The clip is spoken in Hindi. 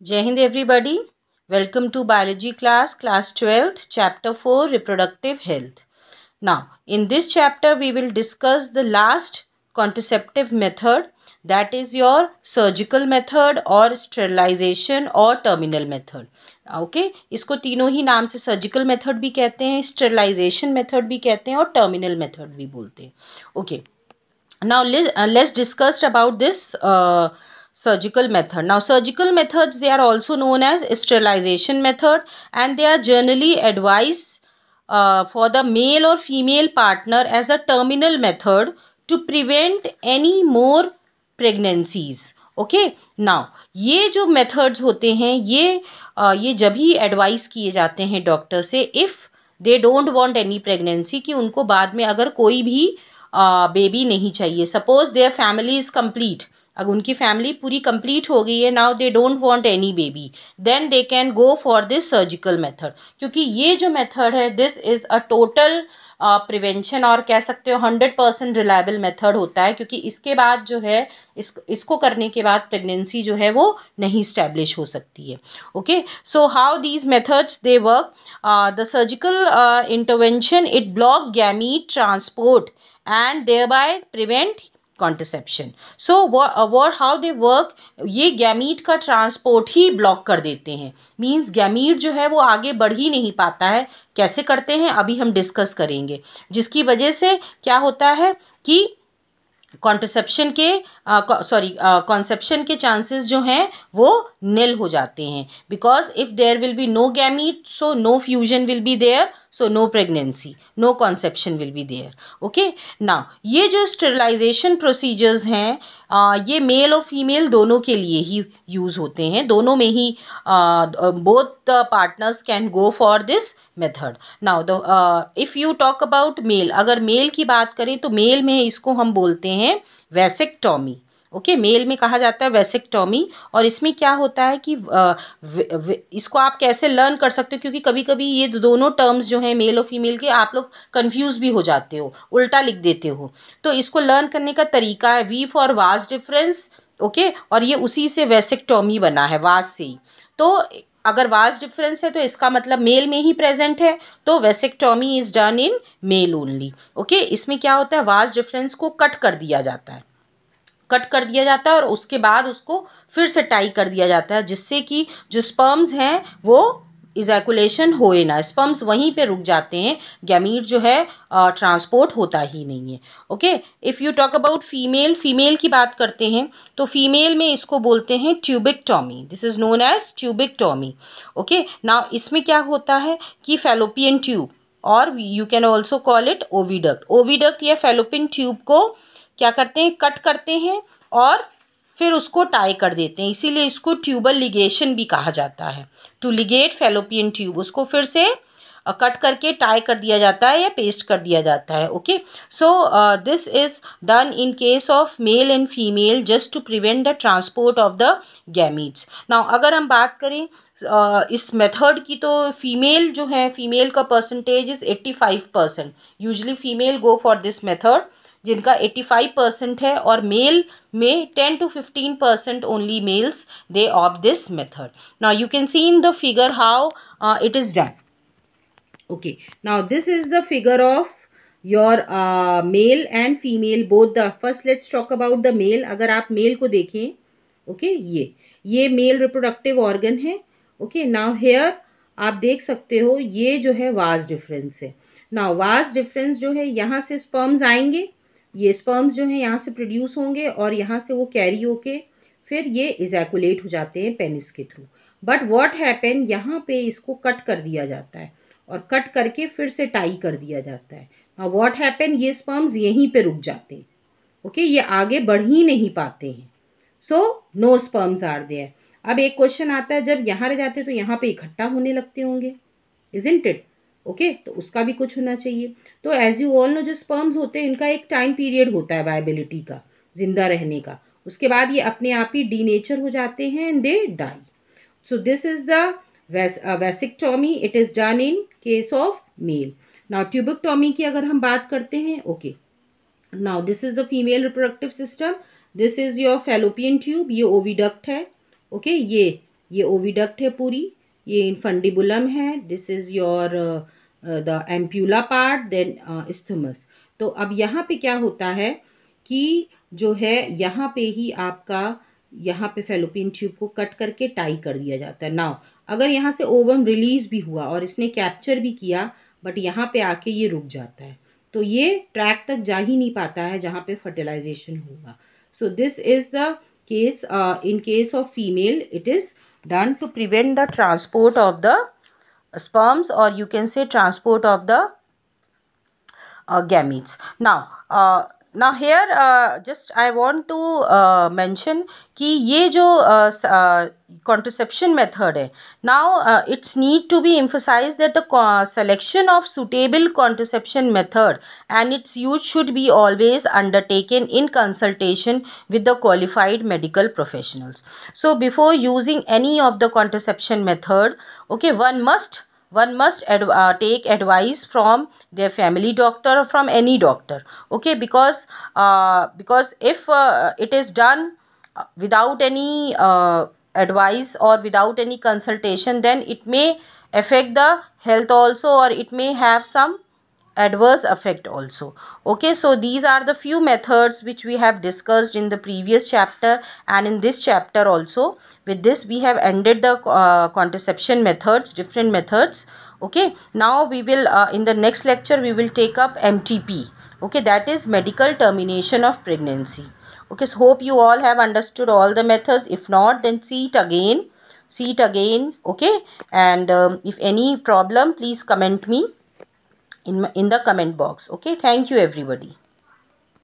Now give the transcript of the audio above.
Jai Hind everybody. Welcome to biology class 12th, chapter 4, reproductive health. Now, in this chapter we will discuss the last contraceptive method, that is your surgical method or sterilization or terminal method. Okay, इसको तीनों ही नाम से सर्जिकल मेथड भी कहते हैं, स्टेरिलाइजेशन मेथड भी कहते हैं और टर्मिनल मेथड भी बोलते हैं. Okay, now let's discuss about this surgical method. Now surgical methods, they are also known as sterilization method, and they are generally advised for the male or female partner as a terminal method to prevent any more pregnancies. Okay now ये जो मेथड्स होते हैं ये जब ही एडवाइस किए जाते हैं डॉक्टर से if they don't want any pregnancy, कि उनको बाद में अगर कोई भी बेबी नहीं चाहिए. Suppose their family is complete, अगर उनकी फैमिली पूरी कंप्लीट हो गई है, now they don't want any baby, then they can go for this surgical method. क्योंकि ये जो मेथड है this is a total prevention, और कह सकते हो 100% रिलायबल मेथड होता है, क्योंकि इसके बाद जो है इसको करने के बाद प्रेगनेंसी जो है वो नहीं स्टैब्लिश हो सकती है. Okay, so how these methods they work. The surgical intervention it block gamete transport and thereby prevent contraception. So what how they work, ये गैमीट का ट्रांसपोर्ट ही ब्लॉक कर देते हैं. मींस गैमीट जो है वो आगे बढ़ ही नहीं पाता है. कैसे करते हैं अभी हम डिस्कस करेंगे, जिसकी वजह से क्या होता है कि कॉन्ट्रसेप्शन के कॉन्सेप्शन के चांसेस जो हैं वो निल हो जाते हैं. Because if there will be no gamete, so no fusion will be there, so no pregnancy, no conception will be there. Okay, now ये जो स्टेरिलाइजेशन प्रोसीजर्स हैं ये मेल और फीमेल दोनों के लिए ही यूज़ होते हैं. दोनों में ही both the partners can go for this method. Now the if you talk about male, अगर मेल की बात करें तो मेल में इसको हम बोलते हैं वैसेक्टॉमी. ओके, मेल में कहा जाता है वैसेक्टॉमी. और इसमें क्या होता है कि इसको आप कैसे लर्न कर सकते हो, क्योंकि कभी कभी ये दोनों टर्म्स जो हैं मेल और फीमेल के आप लोग कंफ्यूज भी हो जाते हो, उल्टा लिख देते हो. तो इसको लर्न करने का तरीका है we for was difference. Okay, और ये उसी से वैसेक्टॉमी बना है, वाज से ही. तो अगर वाज डिफरेंस है तो इसका मतलब मेल में ही प्रेजेंट है, तो vasectomy is done in male only. Okay, इसमें क्या होता है, वाज डिफरेंस को कट कर दिया जाता है, और उसके बाद उसको फिर से टाई कर दिया जाता है, जिससे कि जो स्पर्म्स हैं वो इजैकुलेशन होए ना, स्पर्म्स वहीं पे रुक जाते हैं, गैमीट जो है ट्रांसपोर्ट होता ही नहीं है. Okay, if you talk about female की बात करते हैं तो फीमेल में इसको बोलते हैं tubectomy. This is known as tubectomy. Okay, now इसमें क्या होता है कि फैलोपियन ट्यूब, और you can also call it oviduct या फैलोपियन ट्यूब को क्या करते हैं, कट करते हैं और फिर उसको टाई कर देते हैं. इसीलिए इसको ट्यूबल लिगेशन भी कहा जाता है. टू लिगेट फैलोपियन ट्यूब, उसको फिर से कट करके टाई कर दिया जाता है या पेस्ट कर दिया जाता है. Okay, so this is done in case of male and female just to prevent the transport of the gametes. Now अगर हम बात करें इस मेथड की, तो फीमेल जो है, फीमेल का percentage is 85%. Usually female go for this method, जिनका 85% है, और मेल में 10 to 15% only males they opt this method. Now you can see in the figure how it is done. Okay, now this is the figure of your male and female both the. First let's talk about the male. अगर आप मेल को देखें, ओके, ये मेल रिप्रोडक्टिव ऑर्गन है. ओके, नाउ हेयर आप देख सकते हो ये जो है वाज डिफरेंस है. नाउ वाज डिफरेंस जो है, यहाँ से स्पर्म्स आएंगे, ये स्पर्म्स जो हैं यहाँ से प्रोड्यूस होंगे और यहाँ से वो कैरी होके फिर ये इजैकुलेट हो जाते हैं पेनिस के थ्रू. बट व्हाट हैपन, यहाँ पे इसको कट कर दिया जाता है और कट करके फिर से टाई कर दिया जाता है. व्हाट हैपन, ये स्पर्म्स यहीं पे रुक जाते हैं. ओके, ये आगे बढ़ ही नहीं पाते हैं. So no sperms are there. अब एक क्वेश्चन आता है, जब यहाँ रह जाते हैं तो यहाँ पे इकट्ठा होने लगते होंगे, इजंट इट. ओके, तो उसका भी कुछ होना चाहिए. तो एज यू ऑल नो, जो स्पर्म्स होते हैं इनका एक टाइम पीरियड होता है वायबिलिटी का, जिंदा रहने का. उसके बाद ये अपने आप ही डीनेचर हो जाते हैं and they die. So this is the vasectomy. It is done in case of male. Now tubectomy की अगर हम बात करते हैं, okay, now this is the female reproductive system. This is your fallopian tube, ये ओविडक्ट है. ओके, ये ये ओविडक्ट है पूरी, ये इनफंडिबुलम है, this is your the ampulla part, then isthmus. तो अब यहाँ पे क्या होता है कि जो है यहाँ पे ही आपका यहाँ पे फेलोपियन ट्यूब को कट करके टाई कर दिया जाता है। नाउ अगर यहाँ से ओवम रिलीज भी हुआ और इसने कैप्चर भी किया, बट यहाँ पे आके ये रुक जाता है, तो ये ट्रैक तक जा ही नहीं पाता है जहाँ पे फर्टिलाइजेशन होगा। सो this is the case, in case of female, it is done to prevent the transport of the sperms, or you can say transport of the gametes. Now here just I want to mention कि ये जो contraception method है, now it's need to be emphasized that the selection of suitable contraception method and its use should be always undertaken in consultation with the qualified medical professionals. So before using any of the contraception method, okay, one must take advice from their family doctor or from any doctor, okay, because if it is done without any advice or without any consultation, then it may affect the health also, or it may have some adverse effect also. Okay, so these are the few methods which we have discussed in the previous chapter and in this chapter also. With this we have ended the contraception methods, different methods. Okay, now we will in the next lecture we will take up MTP, okay, that is medical termination of pregnancy. Okay, so hope you all have understood all the methods. If not, then see it again, okay, and if any problem, please comment me in the comment box. Okay, thank you everybody.